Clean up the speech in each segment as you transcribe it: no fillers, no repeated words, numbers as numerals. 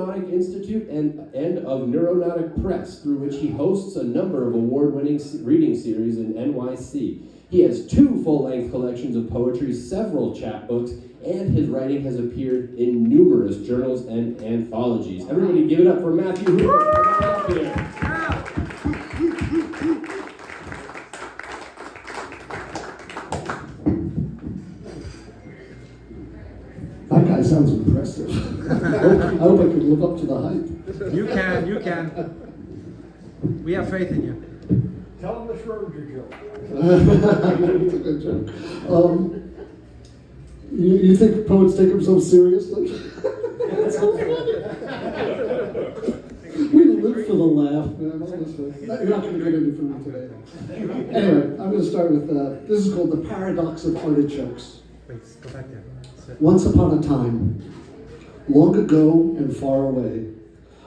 NeuroNautic Institute and of NeuroNautic Press, through which he hosts a number of award-winning reading series in NYC. He has 2 full-length collections of poetry, several chapbooks, and his writing has appeared in numerous journals and anthologies. Everybody give it up for Matthew Hupert. Come on up here. That guy sounds impressive. I hope I could live up to the hype. You can. We have faith in you. Tell him the Schroeder joke. It's a good joke. You think poets take themselves seriously? That's so funny. We live for the laugh, man. Honestly. You're not going to get any from me today. Anyway, I'm going to start with, this is called The Paradox of Artichokes. Wait, go back there. Once upon a time, long ago and far away,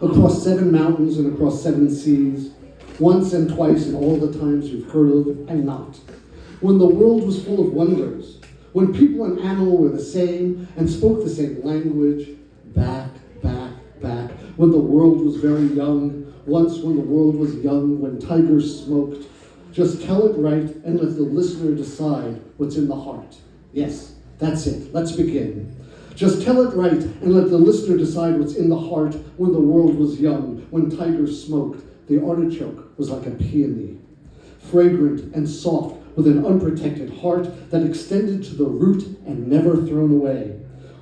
across 7 mountains and across 7 seas, once and twice and all the times you've heard of and not, when the world was full of wonders, when people and animal were the same and spoke the same language, back, when the world was very young, once when the world was young, when tigers smoked, just tell it right and let the listener decide what's in the heart. Yes, that's it. Let's begin. Just tell it right and let the listener decide what's in the heart. When the world was young, when tigers smoked, the artichoke was like a peony, fragrant and soft with an unprotected heart that extended to the root and never thrown away.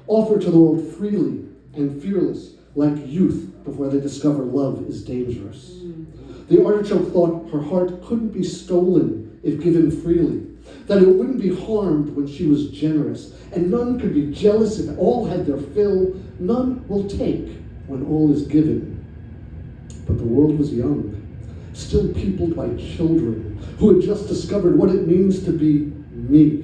Offered to the world freely and fearless, like youth before they discover love is dangerous. The artichoke thought her heart couldn't be stolen if given freely, that it wouldn't be harmed when she was generous, and none could be jealous if all had their fill. None will take when all is given. But the world was young, still peopled by children who had just discovered what it means to be me.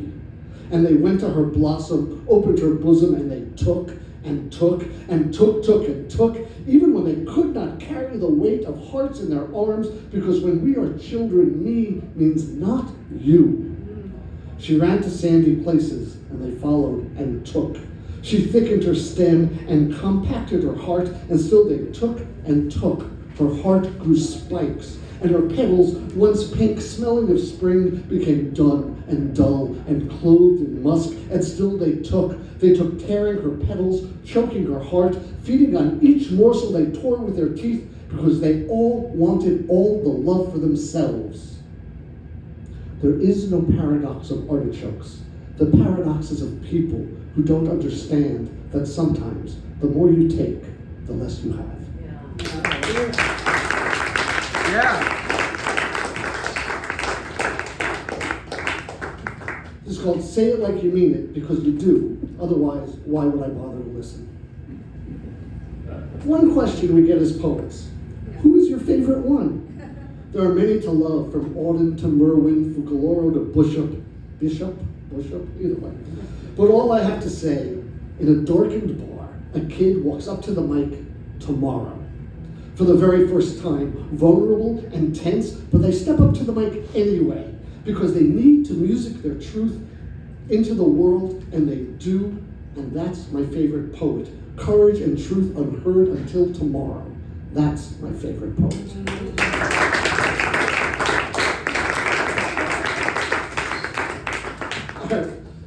And they went to her blossom, opened her bosom, and they took and took and took, even when they could not carry the weight of hearts in their arms, because when we are children, me means not you. She ran to sandy places, and they followed and took. She thickened her stem and compacted her heart, and still they took and took. Her heart grew spikes, and her petals, once pink, smelling of spring, became dun and dull and clothed in musk, and still they took. They took, tearing her petals, choking her heart, feeding on each morsel they tore with their teeth, because they all wanted all the love for themselves. There is no paradox of artichokes. The paradox is of people who don't understand that sometimes the more you take, the less you have. Yeah. This is called Say It Like You Mean It, because you do. Otherwise, why would I bother to listen? One question we get as poets: who is your favorite one? There are many to love, from Auden to Merwin, from Galoro to Bishop, either way. But all I have to say, in a darkened bar, a kid walks up to the mic tomorrow. For the very first time, vulnerable and tense, but they step up to the mic anyway, because they need to music their truth into the world, and they do, and that's my favorite poet. Courage and truth unheard until tomorrow. That's my favorite poet.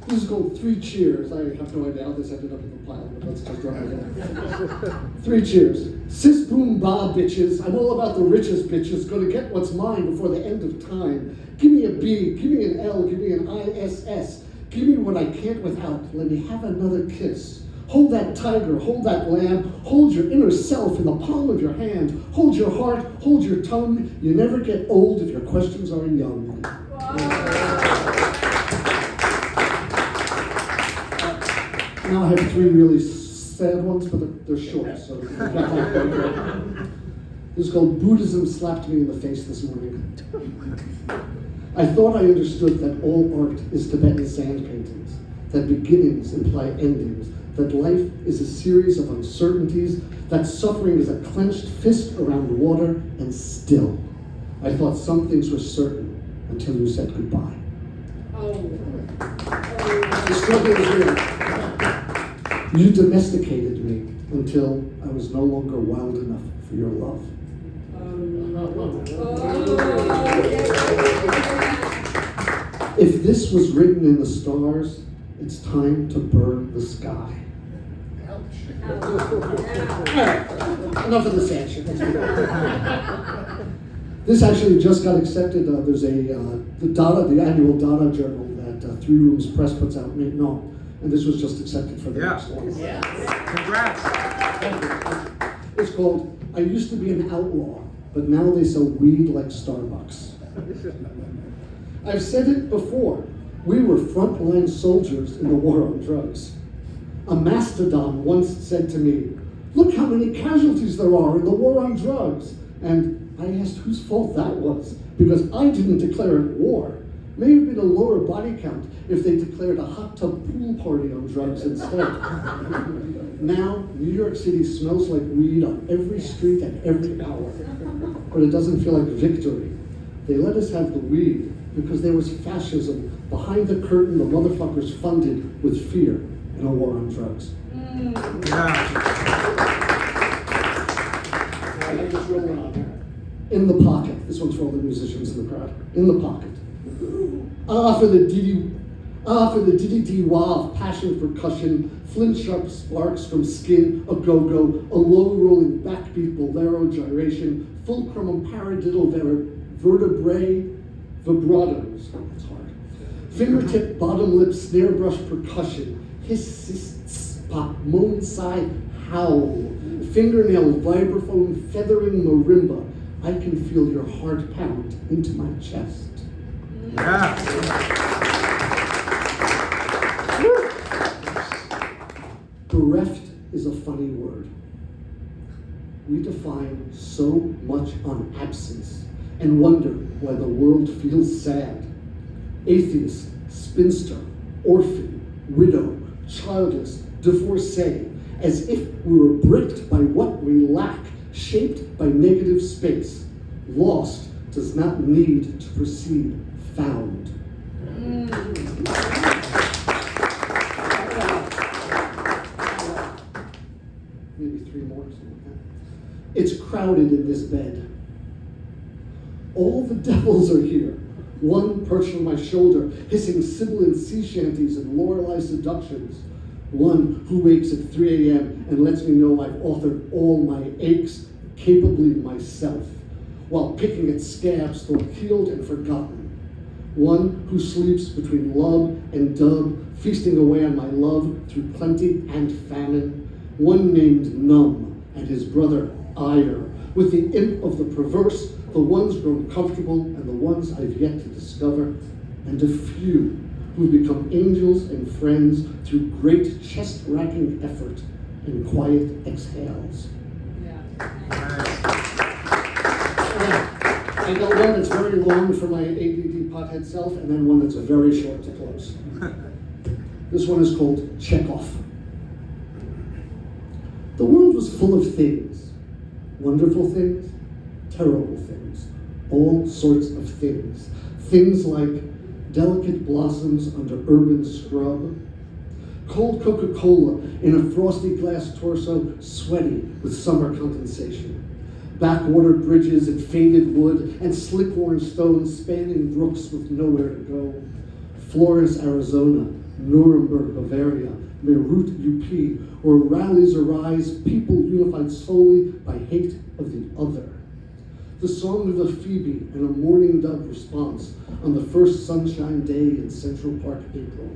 This is called 3 Cheers. I have no idea how this ended up in the pile, but let's just run with it. 3 cheers. Sis boom ba bitches. I'm all about the richest bitches. Gonna get what's mine before the end of time. Give me a B, give me an L, give me an ISS. Give me what I can't without. Let me have another kiss. Hold that tiger, hold that lamb. Hold your inner self in the palm of your hand. Hold your heart, hold your tongue. You never get old if your questions are young. Now I have 3 really sad ones, but they're short, so this is called Buddhism Slapped Me in the Face This Morning. I thought I understood that all art is Tibetan sand paintings, that beginnings imply endings, that life is a series of uncertainties, that suffering is a clenched fist around water, and still, I thought some things were certain until you said goodbye. The struggle is real. You domesticated me, until I was no longer wild enough for your love. If this was written in the stars, it's time to burn the sky. All right, enough of the sad shit. Let's move on. This actually just got accepted. There's the annual Dada journal that Three Rooms Press puts out, no, and this was just accepted for the next one. Congrats. It's called I Used to Be an Outlaw, but now they sell weed like Starbucks. I've said it before, we were frontline soldiers in the war on drugs. A mastodon once said to me, "Look how many casualties there are in the war on drugs." And I asked whose fault that was, because I didn't declare it war. May have been a lower body count if they declared a hot tub pool party on drugs instead. Now, New York City smells like weed on every street at every hour. But it doesn't feel like victory. They let us have the weed because there was fascism behind the curtain the motherfuckers funded with fear in a war on drugs. In the pocket. This one's for all the musicians in the crowd. In the pocket. Ah, for the diddy-dee-wah of passion percussion, flint-sharp sparks from skin, a go-go, a low-rolling backbeat bolero gyration, fulcrum and paradiddle vertebrae vibratos. That's hard. Fingertip, bottom lip, snare brush percussion, hiss, pop, moan, sigh, howl, fingernail, vibraphone, feathering marimba. I can feel your heart pound into my chest. Bereft is a funny word. We define so much on absence and wonder why the world feels sad. Atheist, spinster, orphan, widow, childless, divorcee, as if we were bricked by what we lack, shaped by negative space. Lost does not need to precede found. Maybe three more, something like that. It's crowded in this bed. All the devils are here. One perched on my shoulder, hissing sibilant sea shanties and Lorelei seductions. One who wakes at 3 a.m. and lets me know I've authored all my aches capably myself, while picking at scabs thought healed and forgotten. One who sleeps between love and dub, feasting away on my love through plenty and famine. One named Numb and his brother Ire, with the imp of the perverse, the ones grown comfortable and the ones I've yet to discover, and a few who've become angels and friends through great chest-racking effort and quiet exhales. I got one that's very long for my ADD pothead self, and then one that's very short to close. This one is called Chekhov. The world was full of things. Wonderful things, terrible things, all sorts of things. Things like delicate blossoms under urban scrub, cold Coca-Cola in a frosty glass torso, sweaty with summer condensation, backwater bridges and faded wood and slick-worn stones spanning brooks with nowhere to go, Flores, Arizona, Nuremberg, Bavaria, Beirut, UP, where rallies arise, people unified solely by hate of the other. The song of a phoebe and a mourning dove response on the first sunshine day in Central Park, April.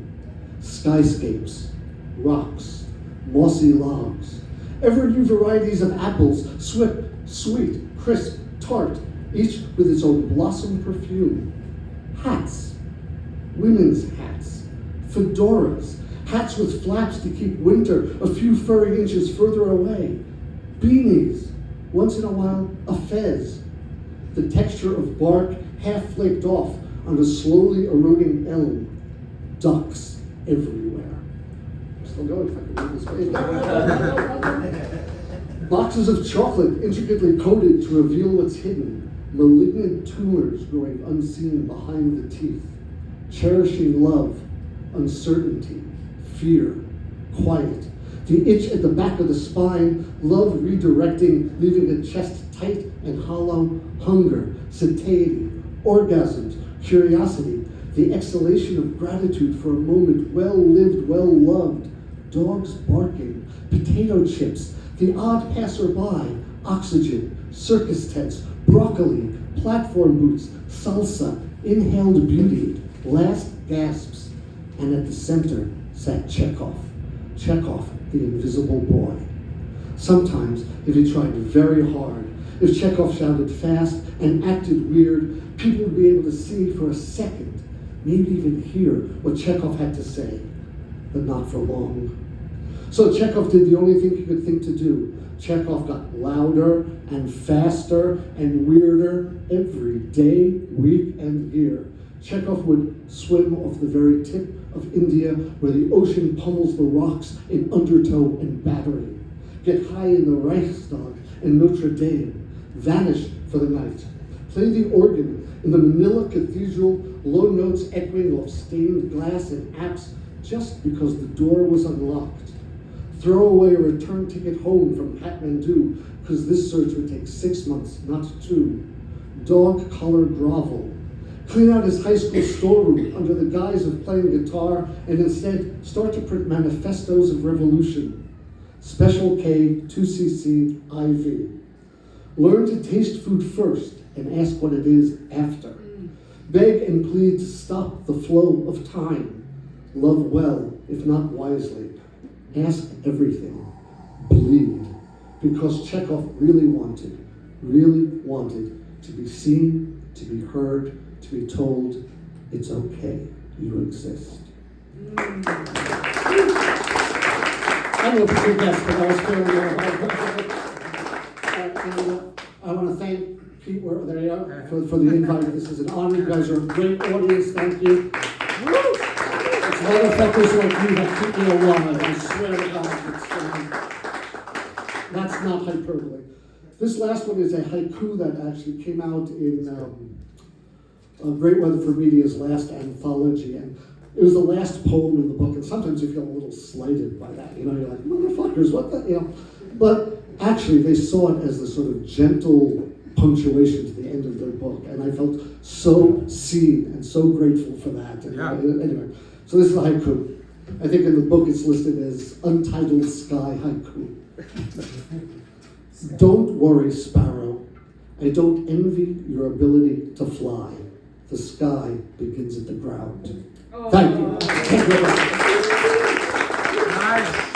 Skyscapes, rocks, mossy logs, ever new varieties of apples, sweet, crisp, tart, each with its own blossom perfume. Hats, women's hats, fedoras, hats with flaps to keep winter a few furry inches further away. Beanies, once in a while, a fez. The texture of bark half flaked off on a slowly eroding elm. Ducks everywhere. I'm still going if I can read this page. Boxes of chocolate intricately coated to reveal what's hidden. Malignant tumors growing unseen behind the teeth. Cherishing love, uncertainty, fear, quiet. The itch at the back of the spine, love redirecting, leaving a chest tight and hollow, hunger, satiety, orgasms, curiosity, the exhalation of gratitude for a moment well lived, well loved, dogs barking, potato chips, the odd passerby, oxygen, circus tents, broccoli, platform boots, salsa, inhaled beauty, last gasps, and at the center sat Chekhov. Chekhov, the invisible boy. Sometimes, if he tried very hard, if Chekhov shouted fast and acted weird, people would be able to see for a second, maybe even hear what Chekhov had to say, but not for long. So Chekhov did the only thing he could think to do. Chekhov got louder and faster and weirder every day, week, and year. Chekhov would swim off the very tip of India where the ocean pummels the rocks in undertow and battery, get high in the Reichstag and Notre Dame, vanish for the night, play the organ in the Manila Cathedral, low notes echoing off stained glass and apse just because the door was unlocked, throw away a return ticket home from Kathmandu because this search would take 6 months, not 2, dog collar grovel, clean out his high school storeroom under the guise of playing guitar and instead start to print manifestos of revolution. Special K, 2cc, IV. Learn to taste food first and ask what it is after. Beg and plead to stop the flow of time. Love well, if not wisely. Ask everything. Bleed. Because Chekhov really wanted to be seen, to be heard, to be told, it's okay, you exist. I know it's a good guess, but I was feeling I want to thank Pete, there you are, for the invite. This is an honor. You guys are a great audience. Thank you. It's motherfuckers like you that keep me alive. I swear to God. That's not hyperbole. This last one is a haiku that actually came out in Great Weather for Media's last anthology, and it was the last poem in the book, and sometimes you feel a little slighted by that, you're like, motherfuckers, what the, but actually they saw it as the sort of gentle punctuation to the end of their book, and I felt so seen and so grateful for that. And anyway, so this is a haiku. I think in the book it's listed as Untitled Sky Haiku. Don't worry, sparrow. I don't envy your ability to fly. The sky begins at the ground. Thank you. Nice.